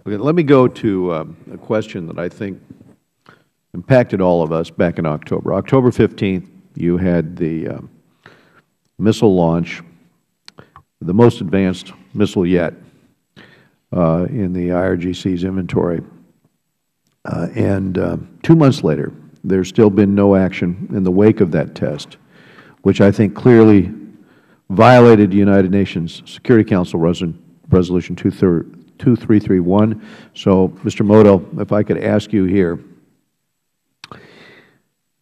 Okay, let me go to a question that I think impacted all of us back in October. October 15th, you had the missile launch, the most advanced missile yet in the IRGC's inventory. And 2 months later, there's still been no action in the wake of that test, which I think clearly violated the United Nations Security Council Resolution 2331. So, Mr. MODELL, if I could ask you here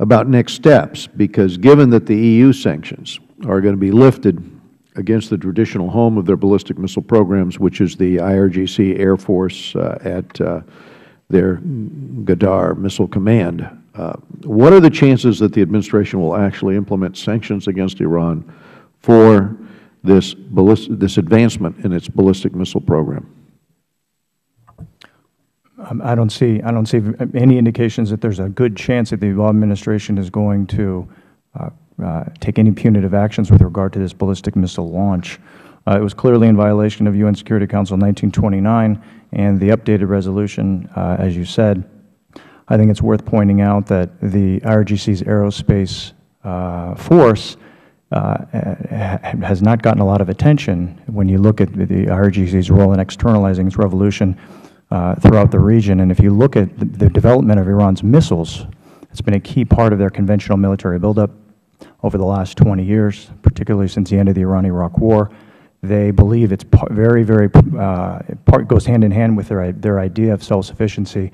about next steps, because given that the EU sanctions are going to be lifted against the traditional home of their ballistic missile programs, which is the IRGC Air Force at their Ghadar Missile Command, what are the chances that the Administration will actually implement sanctions against Iran for this advancement in its ballistic missile program? I don't see any indications that there's a good chance that the Obama administration is going to take any punitive actions with regard to this ballistic missile launch. It was clearly in violation of UN Security Council 1929 and the updated resolution, as you said. I think it's worth pointing out that the IRGC's aerospace force has not gotten a lot of attention when you look at the IRGC's role in externalizing its revolution throughout the region. And if you look at the development of Iran's missiles, it's been a key part of their conventional military buildup over the last 20 years, particularly since the end of the Iran-Iraq War. They believe it's goes hand in hand with their idea of self-sufficiency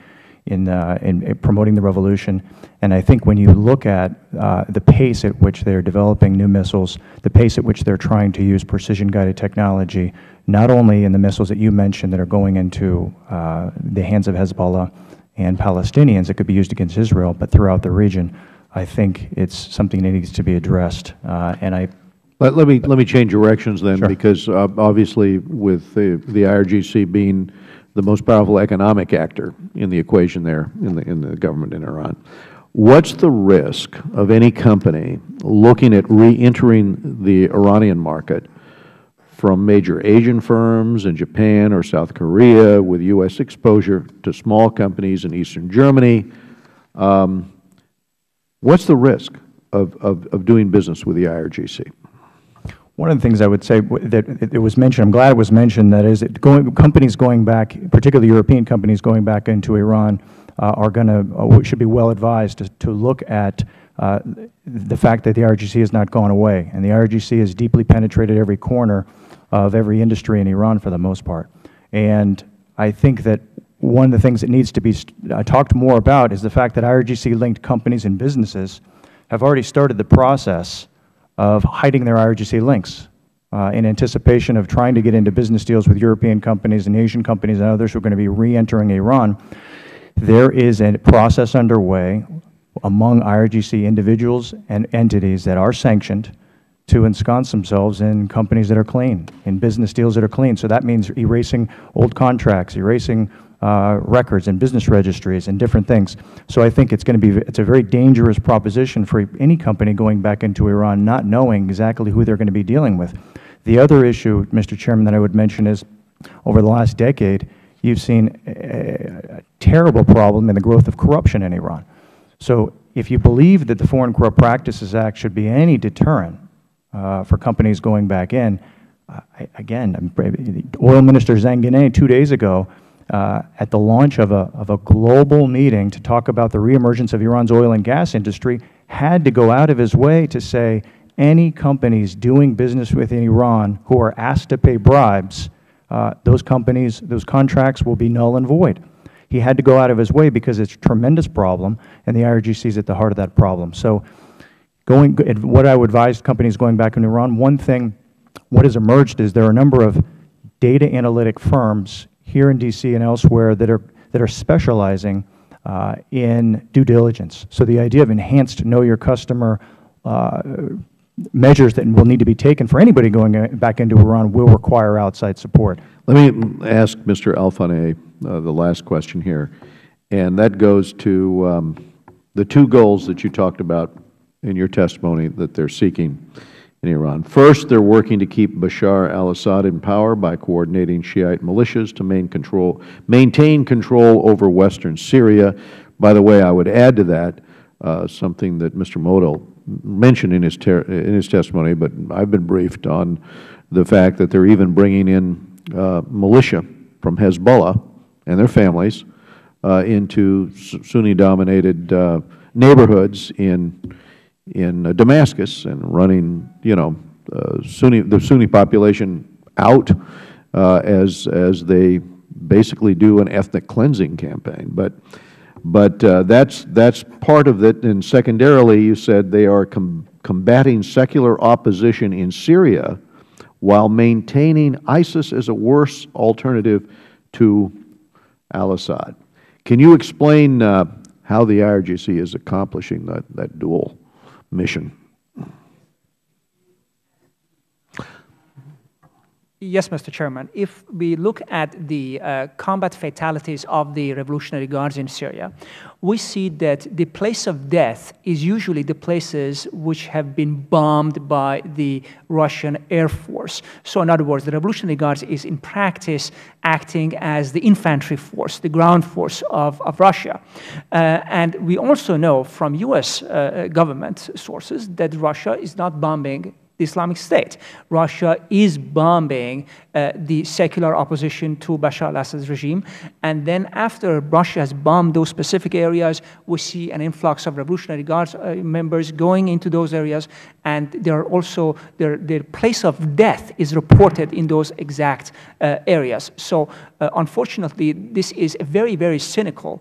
in promoting the revolution. And I think when you look at the pace at which they're developing new missiles, the pace at which they're trying to use precision-guided technology, not only in the missiles that you mentioned that are going into the hands of Hezbollah and Palestinians that could be used against Israel, but throughout the region, I think it's something that needs to be addressed. Let me change directions then, Sure. because obviously with the IRGC being the most powerful economic actor in the equation there in the government in Iran, what's the risk of any company looking at re-entering the Iranian market from major Asian firms in Japan or South Korea with U.S. exposure to small companies in Eastern Germany? What's the risk of doing business with the IRGC? One of the things I would say that it was mentioned, I'm glad it was mentioned, that is that companies going back, particularly European companies going back into Iran, should be well advised to look at the fact that the IRGC has not gone away. And the IRGC has deeply penetrated every corner of every industry in Iran for the most part. And I think that one of the things that needs to be talked more about is the fact that IRGC-linked companies and businesses have already started the process of hiding their IRGC links in anticipation of trying to get into business deals with European companies and Asian companies and others who are going to be re-entering Iran. There is a process underway among IRGC individuals and entities that are sanctioned to ensconce themselves in companies that are clean, in business deals that are clean. So that means erasing old contracts, erasing records and business registries and different things. So I think it's a very dangerous proposition for any company going back into Iran not knowing exactly who they're going to be dealing with. The other issue, Mr. Chairman, that I would mention is over the last decade, you've seen a terrible problem in the growth of corruption in Iran. So if you believe that the Foreign Corrupt Practices Act should be any deterrent for companies going back in, again, Oil Minister Zanganeh 2 days ago at the launch of a global meeting to talk about the reemergence of Iran's oil and gas industry, had to go out of his way to say any companies doing business within Iran who are asked to pay bribes, those companies, those contracts will be null and void. He had to go out of his way because it's a tremendous problem, and the IRGC is at the heart of that problem. So what I would advise companies going back in Iran, one thing, what has emerged is there are a number of data analytic firms here in D.C. and elsewhere that are specializing in due diligence. So the idea of enhanced know your customer measures that will need to be taken for anybody going back into Iran will require outside support. Let me ask Mr. ALFONEH the last question here, and that goes to the two goals that you talked about in your testimony that they're seeking in Iran. First, they are working to keep Bashar al-Assad in power by coordinating Shiite militias to maintain control over western Syria. By the way, I would add to that something that Mr. MODELL mentioned in his testimony, but I have been briefed on the fact that they are even bringing in militia from Hezbollah and their families into Sunni-dominated neighborhoods in Damascus and running, the Sunni population out as they basically do an ethnic cleansing campaign. But that's part of it. And secondarily, you said they are combating secular opposition in Syria while maintaining ISIS as a worse alternative to al-Assad. Can you explain how the IRGC is accomplishing that dual mission? Yes, Mr. Chairman. If we look at the combat fatalities of the Revolutionary Guards in Syria, we see that the place of death is usually the places which have been bombed by the Russian Air Force. So in other words, the Revolutionary Guards is in practice acting as the infantry force, the ground force of Russia. And we also know from U.S. government sources that Russia is not bombing the Islamic State. Russia is bombing the secular opposition to Bashar al-Assad's regime. And then after Russia has bombed those specific areas, we see an influx of Revolutionary Guards members going into those areas. And there are also, their place of death is reported in those exact areas. So unfortunately, this is a very, very cynical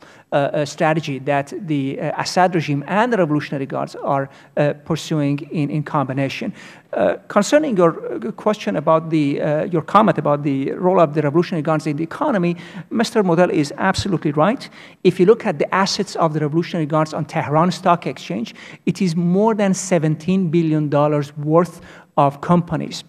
strategy that the Assad regime and the Revolutionary Guards are pursuing in combination. Concerning your question about your comment about the role of the Revolutionary Guards in the economy, Mr. MODELL is absolutely right. If you look at the assets of the Revolutionary Guards on Tehran Stock Exchange, it is more than $17 billion worth of companies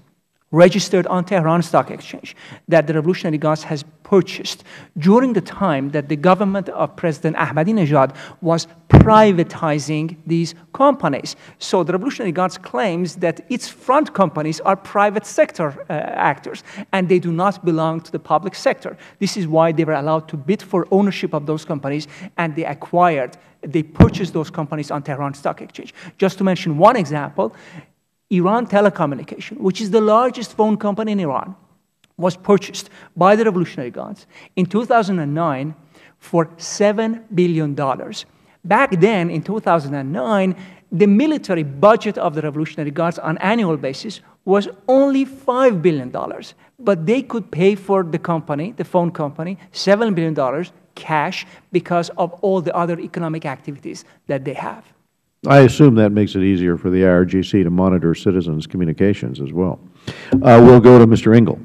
registered on Tehran Stock Exchange that the Revolutionary Guards has purchased during the time that the government of President Ahmadinejad was privatizing these companies. So the Revolutionary Guards claims that its front companies are private sector actors, and they do not belong to the public sector. This is why they were allowed to bid for ownership of those companies, and they purchased those companies on Tehran Stock Exchange. Just to mention one example, Iran Telecommunication, which is the largest phone company in Iran, was purchased by the Revolutionary Guards in 2009 for $7 billion. Back then, in 2009, the military budget of the Revolutionary Guards on an annual basis was only $5 billion. But they could pay for the company, the phone company, $7 billion cash because of all the other economic activities that they have. I assume that makes it easier for the IRGC to monitor citizens' communications as well. We'll go to Mr. Engel.